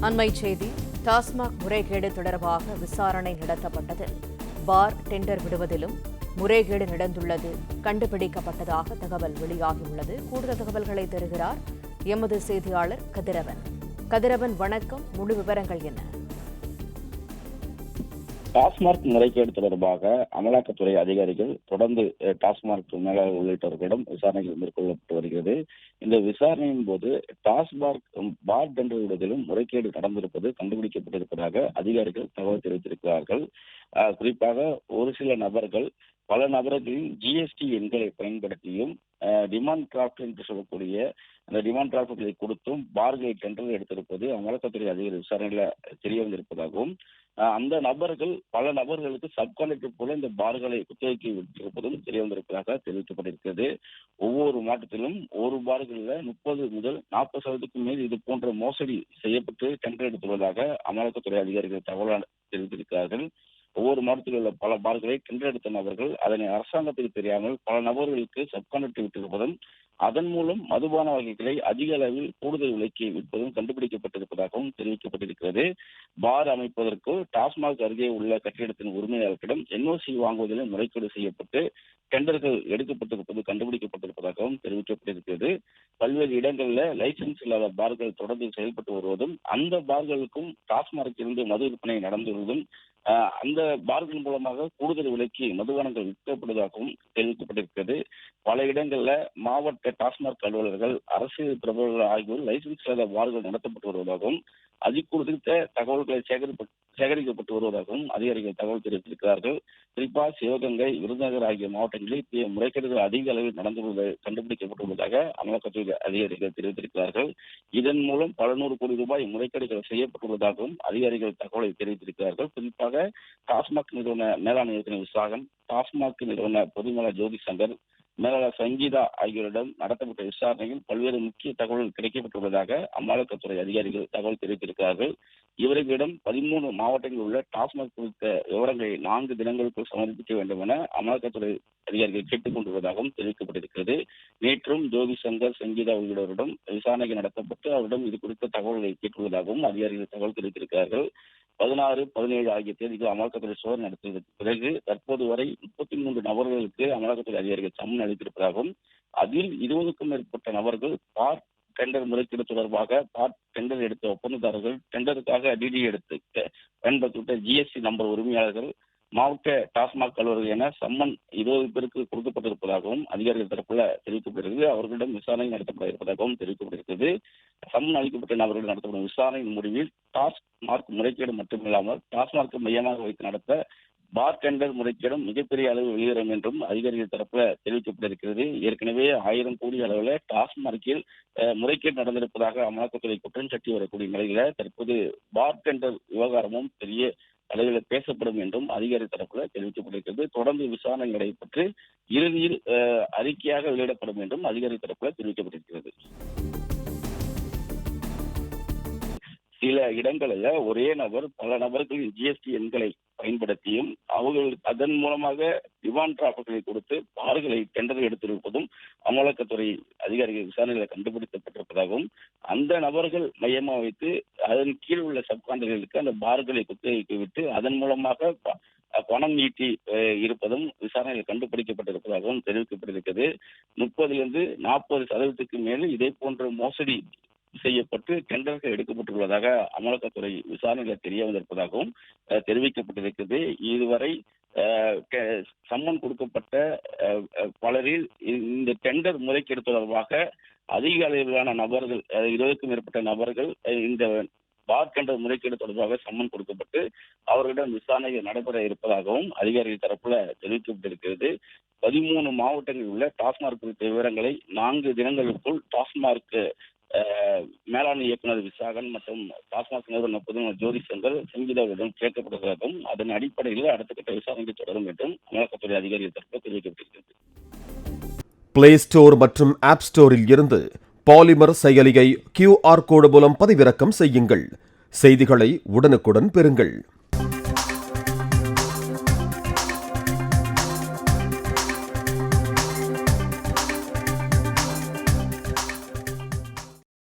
அண்மைச் செய்தி. டாஸ்மாக் முறைகேடு தொடர்பாக விசாரணை நடத்தப்பட்டதில் பார் டெண்டர் விடுவதிலும் முறைகேடு நடந்துள்ளது கண்டுபிடிக்கப்பட்டதாக தகவல் வெளியாகியுள்ளது. கூடுதல் தகவல்களை தருகிறார் எமது செய்தியாளர் கதிரவன். கதிரவன், வணக்கம். முழு விவரங்கள் என்ன? டாஸ்மாக் முறைகேடு தொடர்பாக அமலாக்கத்துறை அதிகாரிகள் தொடர்ந்து டாஸ்மாக் மேலாளர் உள்ளிட்டவர்களிடம் விசாரணைகள் மேற்கொள்ளப்பட்டு வருகிறது. இந்த விசாரணையின் போது டாஸ்மாக் பார் டெண்டர் விடுவதிலும் முறைகேடு நடந்திருப்பது கண்டுபிடிக்கப்பட்டிருப்பதாக அதிகாரிகள் தகவல் தெரிவித்திருக்கிறார்கள். குறிப்பாக ஒரு சில நபர்கள் பல நபர்களின் ஜிஎஸ்டி எண்களை பயன்படுத்தியும் டிமாண்ட் டிராஃப்ட் என்று சொல்லக்கூடிய அந்த டிமாண்ட் டிராஃப்ட்களை கொடுத்தும் பார்களை டெண்டர் எடுத்திருப்பது அமலாக்கத்துறை அதிகாரி விசாரணையில தெரிய வந்திருப்பதாகவும், அந்த நபர்கள் பல நபர்களுக்கு சப்கான்ட்ராக்டர் போல இந்த பார்களை குத்தகைக்கு விட்டிருப்பதும் தெரிய வந்திருப்பதாக தெரிவிக்கப்பட்டிருக்கிறது. ஒவ்வொரு மாவட்டத்திலும் ஒரு பார்களில் 30 முதல் 40% மேல் இது போன்ற மோசடி செய்யப்பட்டு டெண்டர் எடுத்துள்ளதாக அமலாக்கத்துறை அதிகாரிகள் தகவல் தெரிவித்திருக்கிறார்கள். ஒவ்வொரு மாவட்டத்தில் உள்ள பல பார்களை டெண்டர் எடுத்த நபர்கள் அதனை அரசாங்கத்துக்கு தெரியாமல் பல நபர்களுக்கு சப்கான்ட்ராக்ட் விட்டிருப்பதும், அதன் மூலம் மதுபான வகைகளை அதிக அளவில் கூடுதல் விலைக்கு விற்பதும் கண்டுபிடிக்கப்பட்டிருப்பதாகவும் தெரிவிக்கப்பட்டிருக்கிறது. பார் அமைப்பதற்கு டாஸ்மாக் அருகே உள்ள கட்டிடத்தின் உரிமையாளர்களிடம் என்ஓசி வாங்குவதிலும் முறைகேடு செய்யப்பட்டு டெண்டர்கள் எடுக்கப்பட்டிருப்பது கண்டுபிடிக்கப்பட்டிருப்பதாகவும் தெரிவிக்கப்பட்டிருக்கிறது. பல்வேறு இடங்களில் லைசன்ஸ் இல்லாத பார்கள் தொடர்ந்து செயல்பட்டு வருவதும், அந்த பார்களுக்கும் டாஸ்மாகிலிருந்து மது விற்பனை நடந்துள்ளதும், அந்த பார்கள் மூலமாக கூடுதல் விலைக்கு மதுபானங்கள் விற்கப்படுவதாகவும் தெரிவிக்கப்பட்டிருக்கிறது. பல இடங்களில் மாவட்ட டாஸ்மாக் அலுவலர்கள், அரசியல் பிரபலங்கள் ஆகியோர் லைசன்ஸ் இல்லாத பார்கள் நடத்தப்பட்டு வருவதாகவும், அது குறித்த தகவல்களை சேகரிக்கப்பட்டு வருவதாகவும் அதிகாரிகள் தகவல் தெரிவித்திருக்கிறார்கள். குறிப்பாக சிவகங்கை, விருதுநகர் ஆகிய மாவட்டங்களில் முறைகேடுகள் அதிக அளவில் நடந்துள்ளது கண்டுபிடிக்கப்பட்டுள்ளதாக அமலாக்கத்துறை அதிகாரிகள் தெரிவித்திருக்கிறார்கள். இதன் மூலம் பல நூறு கோடி ரூபாய் முறைகேடுகள் செய்யப்பட்டுள்ளதாகவும் அதிகாரிகள் தகவலை தெரிவித்திருக்கிறார்கள். குறிப்பாக டாஸ்மாக் நிறுவன மேலாண் இயக்குநர் விசாகன், டாஸ்மாக் நிறுவன பொதுமேலாளர் ஜோதி சங்கர், மேலாளர் சங்கீதா ஆகியோரிடம் நடத்தப்பட்ட விசாரணையில் பல்வேறு முக்கிய தகவல்கள் கிடைக்கப்பட்டுள்ளதாக அமலாக்கத்துறை அதிகாரிகள் தகவல் தெரிவித்திருக்கிறார்கள். இவர்களிடம் 13 மாவட்டங்களில் உள்ள டாஸ்மாக் குறித்த விவரங்களை 4 தினங்களுக்குள் சமர்ப்பிக்க வேண்டும் என அமலாக்கத்துறை அதிகாரிகள் கேட்டுக் கொண்டுள்ளதாகவும் தெரிவிக்கப்பட்டிருக்கிறது. நேற்றும் ஜோதி சங்கர், சங்கீதா உள்ளிட்டவரிடம் விசாரணை நடத்தப்பட்டு அவரிடம் இது குறித்த தகவல்களை கேட்டுள்ளதாகவும் அதிகாரிகள் தகவல் தெரிவித்திருக்கிறார்கள். 16, 17 ஆகிய தேதிகள் அமலாக்கத்துறை சோதனை நடத்தியதற்கு பிறகு தற்போது வரை 33 நபர்களுக்கு அமலாக்கத்துறை அதிகாரிகள் சம்மன் அளித்திருப்பதாகவும், அதில் 20க்கும் மேற்பட்ட நபர்கள் பார் டெண்டர் முறைகேடு தொடர்பாக பார் டெண்டர் எடுத்த ஒப்பந்ததாரர்கள், டெண்டருக்காக டிடி எடுத்து பயன்படுத்தப்பட்ட ஜிஎஸ்டி நம்பர் உரிமையாளர்கள், மாவட்ட டாஸ்மாக் அலுவலர்கள் என சம்மன் 20 பேருக்கு கொடுக்கப்பட்டிருப்பதாகவும் அதிகாரிகள் தரப்புல தெரிவிக்கப்பட்டிருக்கிறது. அவர்களிடம் விசாரணை நடத்தப்பட இருப்பதாகவும் தெரிவிக்கப்பட்டிருக்கிறது. சம்மன் அளிக்கப்பட்ட நபர்கள் நடத்தப்படும் விசாரணையின் முடிவில் டாஸ்மாக் முறைகேடு மட்டுமில்லாமல் டாஸ்மாக் மையமாக வைத்து நடத்த பார் டெண்டர் முறைகேடும் மிகப்பெரிய அளவில் வெளியேறும் என்றும் அதிகாரிகள் தரப்புல தெரிவிக்கப்பட்டிருக்கிறது. ஏற்கனவே 1000 கோடி அளவில் டாஸ்மாகில் முறைகேடு நடந்திருப்பதாக அமலாக்கத்துறை குற்றம் சாட்டி வரக்கூடிய நிலையில தற்போது பார் டெண்டர் விவகாரமும் பெரிய அளவில் பேசப்படும் என்றும் அதிகாரி தரப்புல தெரிவிக்கப்பட்டிருக்கிறது. தொடர்ந்து விசாரணை நடைபெற்று இறுதியில் அறிக்கையாக வெளியிடப்படும் என்றும் அதிகாரி தரப்புல தெரிவிக்கப்பட்டிருக்கிறது. சில இடங்களில் ஒரே நபர் பல நபர்களின் ஜிஎஸ்டி எண்களை பயன்படுத்தியும் அவர்கள் அதன் மூலமாக டிமாண்ட் டிராஃப்ட்களை கொடுத்து பார்களை டெண்டர் எடுத்திருப்பதும் அமலாக்கத்துறை அதிகாரிகள் விசாரணைகளை கண்டுபிடிக்கப்பட்டிருப்பதாகவும், அந்த நபர்கள் மையமாக வைத்து அதன் கீழ் உள்ள சப்கான்ட்ராக்டர்களுக்கு அந்த பார்களை குத்தகைக்கு விட்டு அதன் மூலமாக பணம் ஈட்டி இருப்பதும் விசாரணைகள் கண்டுபிடிக்கப்பட்டிருப்பதாகவும் தெரிவிக்கப்பட்டிருக்கிறது. 30லிருந்து 40% மேல் இதே போன்ற மோசடி செய்யப்பட்டு டெண்டர்கள் எடுக்கப்பட்டுள்ளதாக அமலாக்கத்துறை விசாரணைகள் தெரிய வந்திருப்பதாகவும் தெரிவிக்கப்பட்டிருக்கிறது. இதுவரை சம்மன் கொடுக்கப்பட்ட பலரில் இந்த டெண்டர் முறைகேடு தொடர்பாக அதிக அளவிலான நபர்கள், 20க்கும் மேற்பட்ட நபர்கள் இந்த பார் டெண்டர் முறைகேடு தொடர்பாக சம்மன் கொடுக்கப்பட்டு அவர்களிடம் விசாரணைகள் நடைபெற இருப்பதாகவும் அதிகாரிகள் தரப்புல தெரிவிக்கப்பட்டிருக்கிறது. 13 மாவட்டங்களில் உள்ள டாஸ்மாக் குறித்த விவரங்களை 4 தினங்களுக்குள் டாஸ்மாக் மேலாண் இயக்குநர் விசாகன் மற்றும் டாஸ்மாக் நிறுவன பொதுமேலாளர் ஜோதி சங்கர், சங்கீதாவிடம் கேட்கப்படுவதாகவும், அதன் அடிப்படையில் அடுத்த கட்ட விசாரணை தொடரும் என்றும் அமலாக்கத்துறை அதிகாரிகள் தரப்பு தெரிவிக்கப்பட்டிருக்கிறது. பிளே ஸ்டோர் மற்றும் ஆப் ஸ்டோரில் இருந்து பாலிமர் செயலியை QR கோடு மூலம் பதிவிறக்கம் செய்யுங்கள். செய்திகளை உடனுக்குடன் பெறுங்கள்.